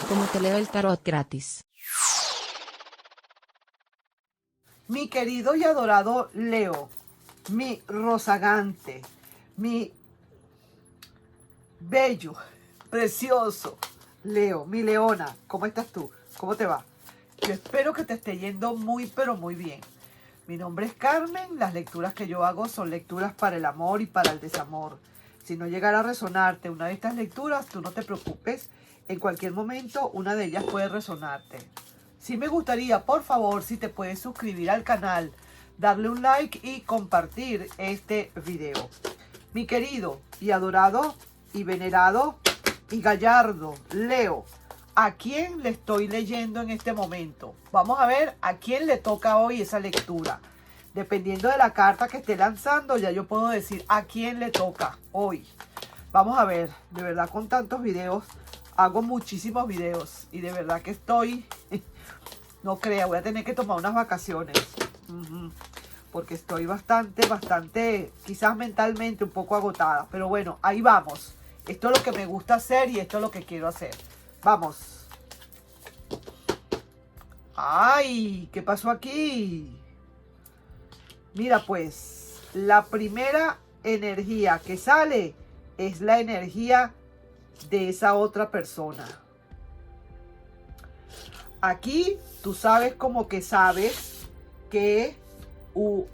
como te leo el tarot gratis. Mi querido y adorado Leo, mi rozagante, mi bello, precioso Leo, mi leona, ¿cómo estás tú? ¿Cómo te va? Yo espero que te esté yendo muy, pero muy bien. Mi nombre es Carmen, las lecturas que yo hago son lecturas para el amor y para el desamor. Si no llegara a resonarte una de estas lecturas, tú no te preocupes, en cualquier momento una de ellas puede resonarte. Sí me gustaría, por favor, si te puedes suscribir al canal, darle un like y compartir este video. Mi querido y adorado y venerado y gallardo Leo, ¿a quién le estoy leyendo en este momento? Vamos a ver a quién le toca hoy esa lectura. Dependiendo de la carta que esté lanzando, ya yo puedo decir a quién le toca hoy. Vamos a ver, de verdad con tantos videos, hago muchísimos videos y de verdad que estoy, no crea, voy a tener que tomar unas vacaciones. Porque estoy bastante, quizás mentalmente un poco agotada. Pero bueno, ahí vamos. Esto es lo que me gusta hacer y esto es lo que quiero hacer. Vamos. ¡Ay! ¿Qué pasó aquí? Mira pues, la primera energía que sale es la energía de esa otra persona. Aquí tú sabes como que sabes que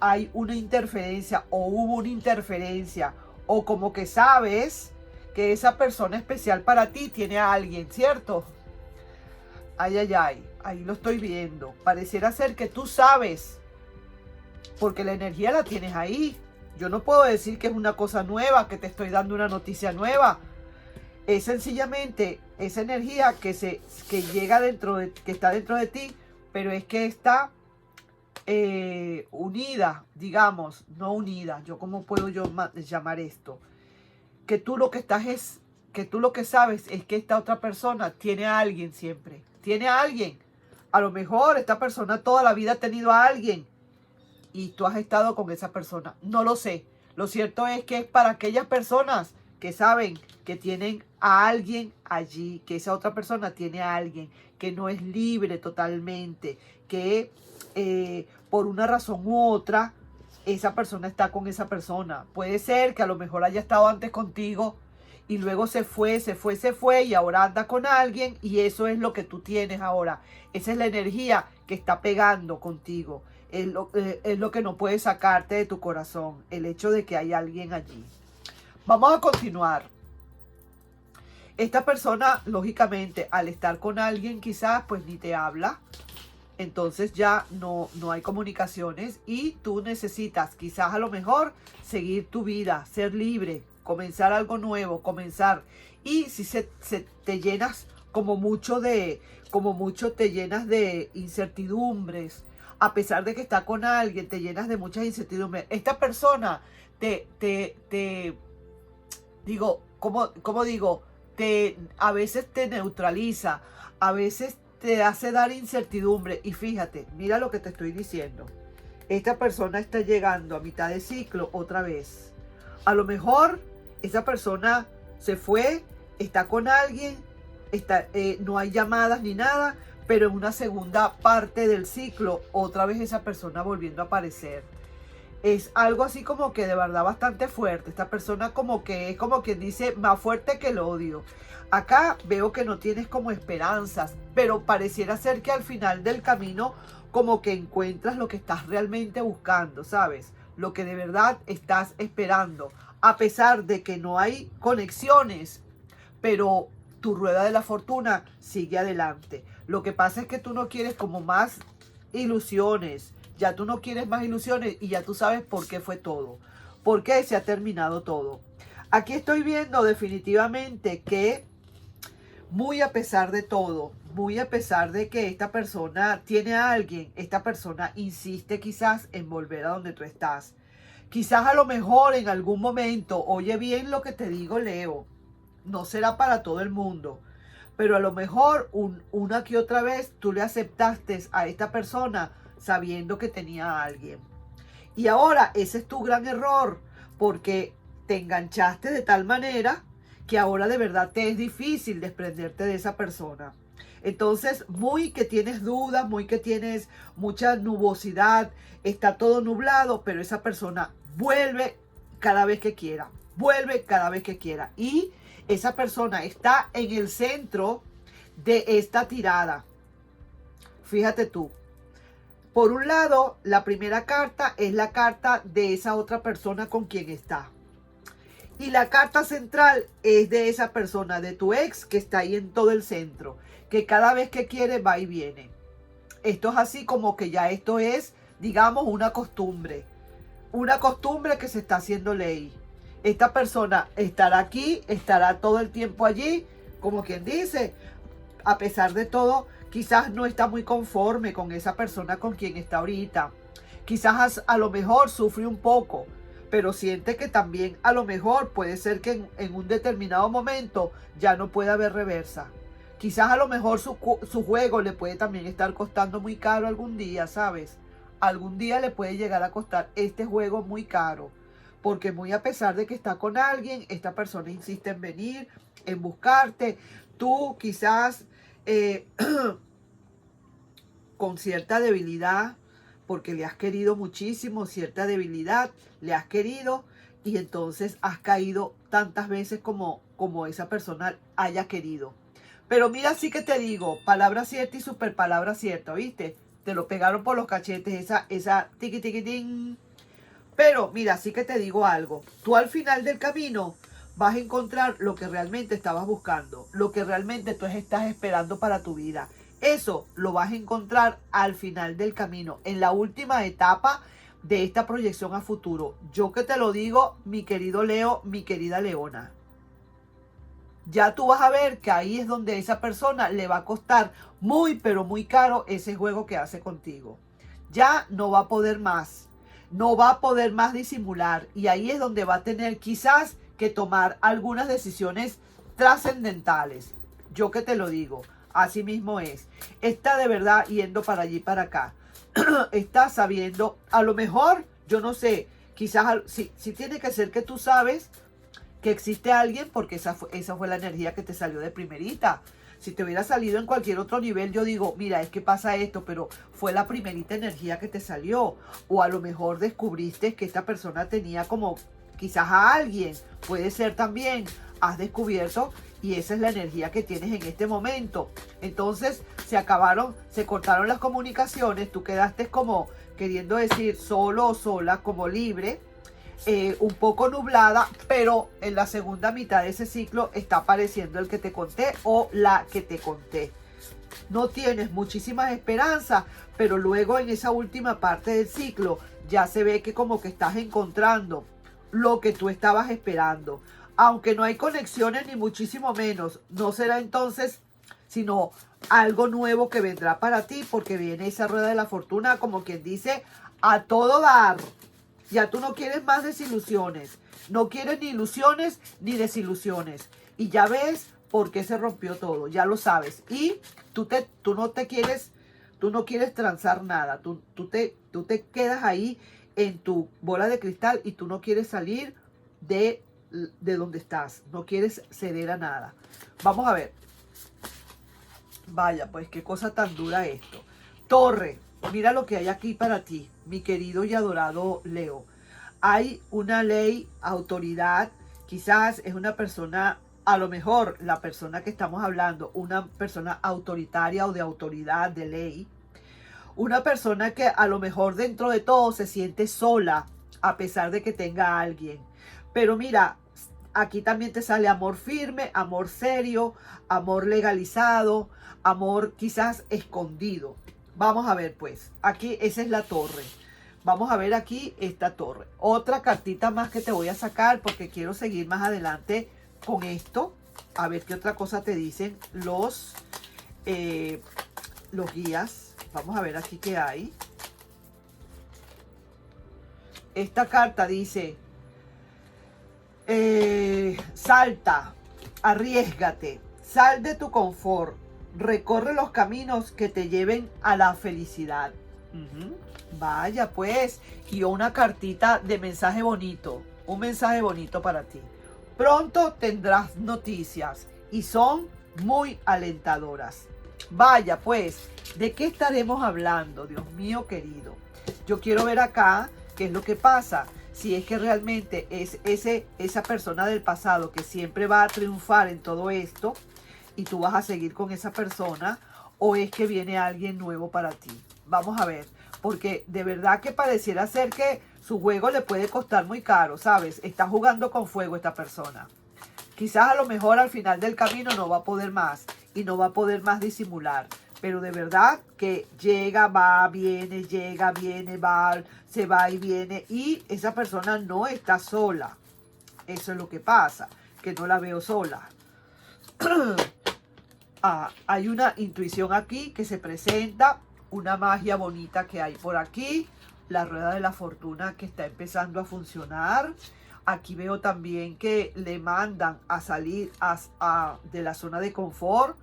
hay una interferencia o hubo una interferencia o como que sabes que esa persona especial para ti tiene a alguien, ¿cierto? Ay, ay, ay, ahí lo estoy viendo. Pareciera ser que tú sabes, porque la energía la tienes ahí. Yo no puedo decir que es una cosa nueva, que te estoy dando una noticia nueva. Es sencillamente esa energía que llega dentro de, que está dentro de ti, pero es que está unida, digamos, no unida. Yo cómo puedo yo llamar esto, que tú lo que estás es, que tú lo que sabes es que esta otra persona tiene a alguien siempre, tiene a alguien. A lo mejor esta persona toda la vida ha tenido a alguien y tú has estado con esa persona. No lo sé. Lo cierto es que es para aquellas personas que saben que tienen a alguien allí, que esa otra persona tiene a alguien, que no es libre totalmente, que por una razón u otra, esa persona está con esa persona. Puede ser que a lo mejor haya estado antes contigo y luego se fue y ahora anda con alguien y eso es lo que tú tienes ahora. Esa es la energía que está pegando contigo. Es lo que no puedes sacarte de tu corazón, el hecho de que hay alguien allí. Vamos a continuar. Esta persona, lógicamente, al estar con alguien quizás pues ni te habla. Entonces ya no hay comunicaciones y tú necesitas quizás a lo mejor seguir tu vida, ser libre, comenzar algo nuevo, comenzar. Y si se te llenas como mucho te llenas de incertidumbres, a pesar de que está con alguien, te llenas de muchas incertidumbres. Esta persona digo, ¿cómo digo? A veces te neutraliza, a veces te hace dar incertidumbre. Y fíjate, mira lo que te estoy diciendo. Esta persona está llegando a mitad de ciclo otra vez. A lo mejor esa persona se fue, está con alguien, no hay llamadas ni nada, pero en una segunda parte del ciclo, otra vez esa persona volviendo a aparecer. Es algo así como que de verdad bastante fuerte. Esta persona como que es como quien dice más fuerte que el odio. Acá veo que no tienes como esperanzas, pero pareciera ser que al final del camino como que encuentras lo que estás realmente buscando, ¿sabes? Lo que de verdad estás esperando. A pesar de que no hay conexiones, pero tu rueda de la fortuna sigue adelante. Lo que pasa es que tú no quieres como más ilusiones. Ya tú no quieres más ilusiones y ya tú sabes por qué fue todo. Por qué se ha terminado todo. Aquí estoy viendo definitivamente que muy a pesar de todo, muy a pesar de que esta persona tiene a alguien, esta persona insiste quizás en volver a donde tú estás. Quizás a lo mejor en algún momento, oye bien lo que te digo, Leo, no será para todo el mundo, pero a lo mejor una que otra vez tú le aceptaste a esta persona sabiendo que tenía a alguien. Y ahora ese es tu gran error, porque te enganchaste de tal manera que ahora de verdad te es difícil desprenderte de esa persona. Entonces, muy que tienes dudas, muy que tienes mucha nubosidad, está todo nublado, pero esa persona vuelve cada vez que quiera, vuelve cada vez que quiera. Y esa persona está en el centro de esta tirada. Fíjate tú. Por un lado, la primera carta es la carta de esa otra persona con quien está. Y la carta central es de esa persona, de tu ex, que está ahí en todo el centro, que cada vez que quiere va y viene. Esto es así como que ya esto es, digamos, una costumbre que se está haciendo ley. Esta persona estará aquí, estará todo el tiempo allí, como quien dice, a pesar de todo, quizás no está muy conforme con esa persona con quien está ahorita. Quizás a lo mejor sufre un poco, pero siente que también a lo mejor puede ser que en un determinado momento ya no pueda haber reversa. Quizás a lo mejor su juego le puede también estar costando muy caro algún día, ¿sabes? Algún día le puede llegar a costar este juego muy caro. Porque muy a pesar de que está con alguien, esta persona insiste en venir, en buscarte. Tú quizás con cierta debilidad, porque le has querido muchísimo, cierta debilidad, le has querido y entonces has caído tantas veces como esa persona haya querido. Pero mira, sí que te digo, palabra cierta y super palabra cierta, ¿viste? Te lo pegaron por los cachetes, esa tiqui tiqui ting. Pero mira, sí que te digo algo. Tú al final del camino vas a encontrar lo que realmente estabas buscando, lo que realmente tú estás esperando para tu vida. Eso lo vas a encontrar al final del camino, en la última etapa de esta proyección a futuro. Yo que te lo digo, mi querido Leo, mi querida Leona. Ya tú vas a ver que ahí es donde esa persona le va a costar muy, pero muy caro ese juego que hace contigo. Ya no va a poder más. No va a poder más disimular. Y ahí es donde va a tener quizás que tomar algunas decisiones trascendentales. Yo que te lo digo. Así mismo es. Está de verdad yendo para allí, para acá. Está sabiendo, a lo mejor, yo no sé, quizás si tiene que ser que tú sabes que existe alguien, porque esa fue la energía que te salió de primerita. Si te hubiera salido en cualquier otro nivel, yo digo, mira, es que pasa esto, pero fue la primerita energía que te salió. O a lo mejor descubriste que esta persona tenía como quizás a alguien. Puede ser también, has descubierto y esa es la energía que tienes en este momento. Entonces se cortaron las comunicaciones, tú quedaste como queriendo decir solo o sola, como libre. Un poco nublada, pero en la segunda mitad de ese ciclo está apareciendo el que te conté o la que te conté. No tienes muchísimas esperanzas, pero luego en esa última parte del ciclo ya se ve que como que estás encontrando lo que tú estabas esperando. Aunque no hay conexiones ni muchísimo menos, no será entonces sino algo nuevo que vendrá para ti, porque viene esa rueda de la fortuna, como quien dice, a todo dar. Ya tú no quieres más desilusiones. No quieres ni ilusiones ni desilusiones. Y ya ves por qué se rompió todo. Ya lo sabes. Y tú no quieres transar nada. Tú te quedas ahí en tu bola de cristal y tú no quieres salir de donde estás. No quieres ceder a nada. Vamos a ver. Vaya, pues qué cosa tan dura esto. Torre. Mira lo que hay aquí para ti, mi querido y adorado Leo. Hay una ley, autoridad, quizás es una persona, a lo mejor la persona que estamos hablando, una persona autoritaria o de autoridad, de ley. Una persona que a lo mejor dentro de todo se siente sola, a pesar de que tenga a alguien. Pero mira, aquí también te sale amor firme, amor serio, amor legalizado, amor quizás escondido. Vamos a ver pues, aquí esa es la torre. Vamos a ver aquí esta torre. Otra cartita más que te voy a sacar porque quiero seguir más adelante con esto. A ver qué otra cosa te dicen los guías. Vamos a ver aquí qué hay. Esta carta dice, salta, arriésgate, sal de tu confort. Recorre los caminos que te lleven a la felicidad. Vaya pues, y una cartita de mensaje bonito. Un mensaje bonito para ti. Pronto tendrás noticias y son muy alentadoras. Vaya, pues, ¿de qué estaremos hablando, Dios mío querido? Yo quiero ver acá qué es lo que pasa. Si es que realmente es esa persona del pasado que siempre va a triunfar en todo esto y tú vas a seguir con esa persona, o es que viene alguien nuevo para ti. Vamos a ver, porque de verdad que pareciera ser que su juego le puede costar muy caro, ¿sabes? Está jugando con fuego esta persona. Quizás a lo mejor al final del camino no va a poder más y no va a poder más disimular. Pero de verdad que llega, va, viene, va, se va y viene. Y esa persona no está sola. Eso es lo que pasa, que no la veo sola. Hay una intuición aquí que se presenta, una magia bonita que hay por aquí. La rueda de la fortuna que está empezando a funcionar. Aquí veo también que le mandan a salir de la zona de confort.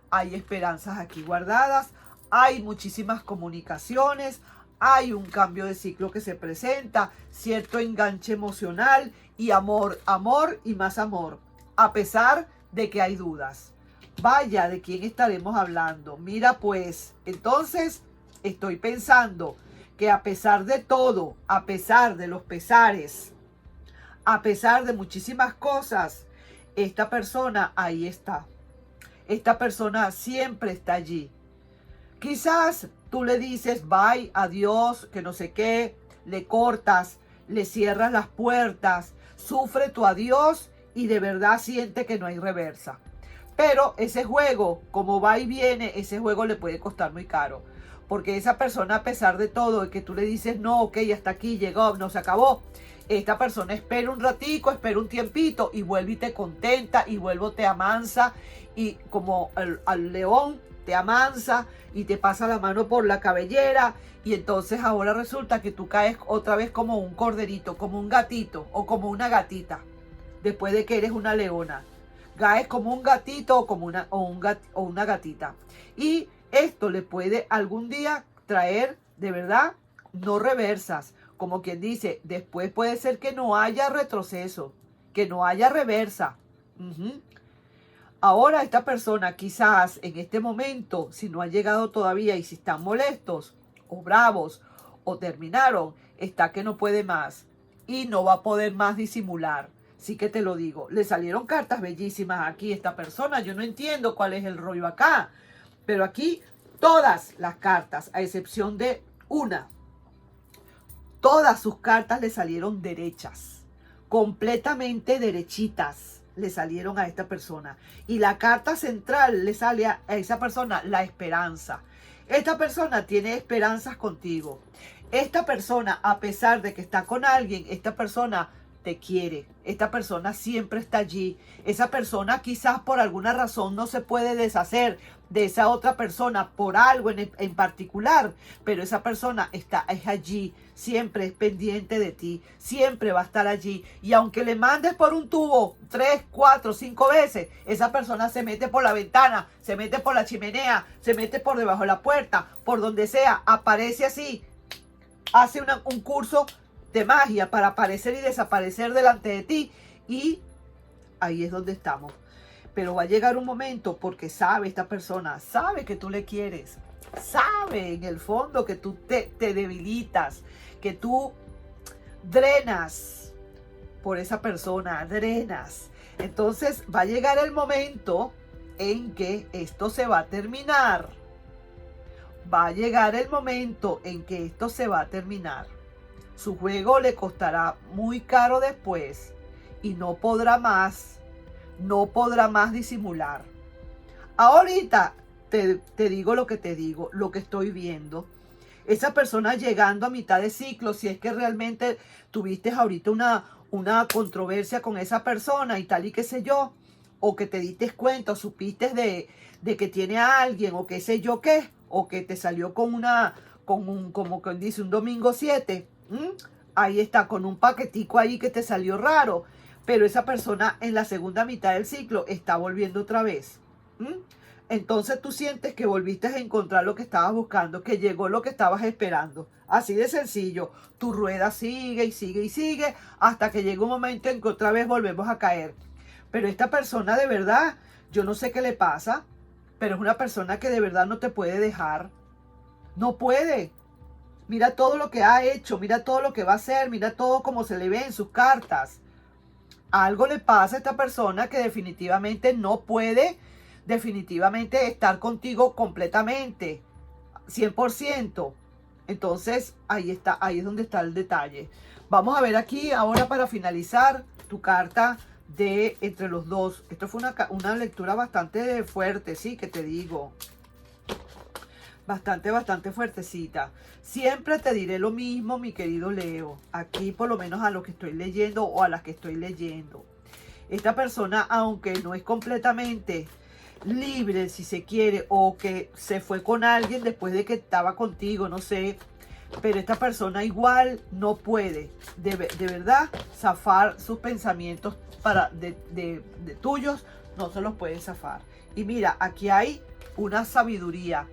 Hay esperanzas aquí guardadas. Hay muchísimas comunicaciones. Hay un cambio de ciclo que se presenta. Cierto enganche emocional y amor, amor y más amor. A pesar de que hay dudas. Vaya, ¿de quién estaremos hablando? Mira pues, entonces estoy pensando que a pesar de todo, a pesar de los pesares, a pesar de muchísimas cosas, esta persona ahí está. Esta persona siempre está allí. Quizás tú le dices bye, adiós, que no sé qué, le cortas, le cierras las puertas, sufre tu adiós y de verdad siente que no hay reversa. Pero ese juego, como va y viene, ese juego le puede costar muy caro. Porque esa persona, a pesar de todo, y que tú le dices, no, ok, hasta aquí llegó, no se acabó. Esta persona espera un ratico, espera un tiempito y vuelve y te contenta y vuelve te amansa y como al león te amansa y te pasa la mano por la cabellera y entonces ahora resulta que tú caes otra vez como un corderito, como un gatito o como una gatita después de que eres una leona. Caes como un gatito o como una gatita. Y esto le puede algún día traer de verdad no reversas. Como quien dice, después puede ser que no haya retroceso, que no haya reversa. Ahora esta persona quizás en este momento, si no ha llegado todavía y si están molestos o bravos o terminaron, está que no puede más y no va a poder más disimular. Sí que te lo digo, le salieron cartas bellísimas aquí a esta persona. Yo no entiendo cuál es el rollo acá, pero aquí todas las cartas, a excepción de una, todas sus cartas le salieron derechas, completamente derechitas le salieron a esta persona. Y la carta central le sale a esa persona la esperanza. Esta persona tiene esperanzas contigo. Esta persona, a pesar de que está con alguien, esta persona te quiere. Esta persona siempre está allí. Esa persona quizás por alguna razón no se puede deshacer de esa otra persona por algo en particular, pero esa persona es allí, siempre es pendiente de ti, siempre va a estar allí. Y aunque le mandes por un tubo 3, 4, 5 veces, esa persona se mete por la ventana, se mete por la chimenea, se mete por debajo de la puerta, por donde sea, aparece así, hace un curso de magia para aparecer y desaparecer delante de ti, y ahí es donde estamos. Pero va a llegar un momento, porque sabe esta persona, sabe que tú le quieres, sabe en el fondo que tú te debilitas, que tú drenas por esa persona, drenas. Entonces va a llegar el momento en que esto se va a terminar. Va a llegar el momento en que esto se va a terminar. Su juego le costará muy caro después y no podrá más disimular. Ahorita te digo lo que te digo, lo que estoy viendo. Esa persona llegando a mitad de ciclo, si es que realmente tuviste ahorita una controversia con esa persona y tal y qué sé yo, o que te diste cuenta o supiste de que tiene a alguien o qué sé yo qué, o que te salió como quien dice, un domingo 7. Ahí está, con un paquetico ahí que te salió raro. Pero esa persona en la segunda mitad del ciclo está volviendo otra vez. Entonces tú sientes que volviste a encontrar lo que estabas buscando, que llegó lo que estabas esperando. Así de sencillo. Tu rueda sigue y sigue y sigue hasta que llega un momento en que otra vez volvemos a caer. Pero esta persona de verdad, yo no sé qué le pasa, pero es una persona que de verdad no te puede dejar. No puede. Mira todo lo que ha hecho, mira todo lo que va a hacer, mira todo como se le ve en sus cartas. Algo le pasa a esta persona que definitivamente no puede, definitivamente estar contigo completamente, 100%. Entonces, ahí está, ahí es donde está el detalle. Vamos a ver aquí ahora para finalizar tu carta de entre los dos. Esto fue una lectura bastante fuerte, sí, que te digo. Bastante fuertecita. Siempre te diré lo mismo, mi querido Leo. Aquí, por lo menos a lo que estoy leyendo o a las que estoy leyendo. Esta persona, aunque no es completamente libre, si se quiere, o que se fue con alguien después de que estaba contigo, no sé, pero esta persona igual no puede, de verdad, zafar sus pensamientos de tuyos, no se los puede zafar. Y mira, aquí hay una sabiduría.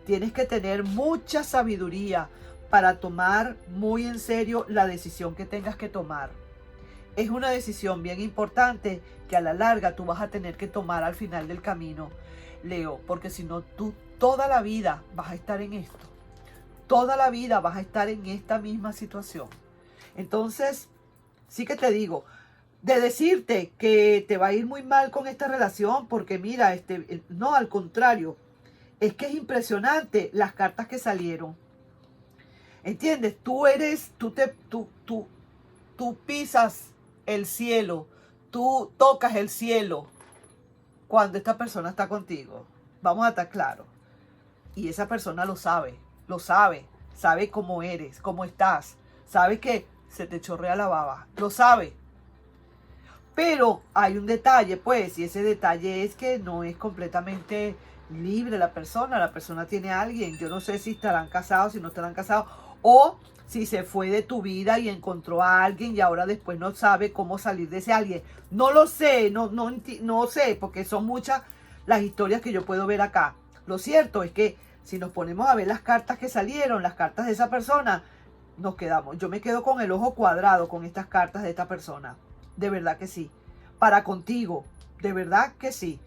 Tienes que tener mucha sabiduría para tomar muy en serio la decisión que tengas que tomar. Es una decisión bien importante que a la larga tú vas a tener que tomar al final del camino, Leo, porque si no, tú toda la vida vas a estar en esto. Toda la vida vas a estar en esta misma situación. Entonces, sí que te digo, de decirte que te va a ir muy mal con esta relación, porque mira, no, al contrario, es que es impresionante las cartas que salieron. ¿Entiendes? Tú pisas el cielo, tú tocas el cielo cuando esta persona está contigo. Vamos a estar claros. Y esa persona lo sabe, sabe cómo eres, cómo estás, sabe que se te chorrea la baba, lo sabe. Pero hay un detalle, pues, y ese detalle es que no es completamente libre la persona tiene a alguien. Yo no sé si estarán casados, si no estarán casados, o si se fue de tu vida y encontró a alguien y ahora después no sabe cómo salir de ese alguien. No lo sé, no sé, porque son muchas las historias que yo puedo ver acá. Lo cierto es que si nos ponemos a ver las cartas que salieron, las cartas de esa persona, nos quedamos. Yo me quedo con el ojo cuadrado con estas cartas de esta persona. De verdad que sí. Para contigo, de verdad que sí.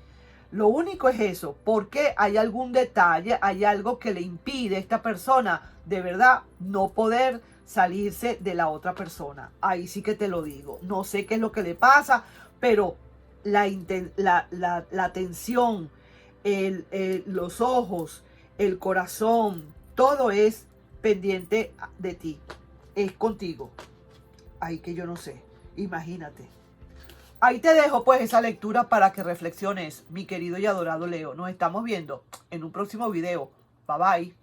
Lo único es eso, porque hay algún detalle, hay algo que le impide a esta persona de verdad no poder salirse de la otra persona. Ahí sí que te lo digo. No sé qué es lo que le pasa, pero la tensión, los ojos, el corazón, todo es pendiente de ti. Es contigo. Ahí que yo no sé. Imagínate. Ahí te dejo pues esa lectura para que reflexiones, mi querido y adorado Leo. Nos estamos viendo en un próximo video. Bye bye.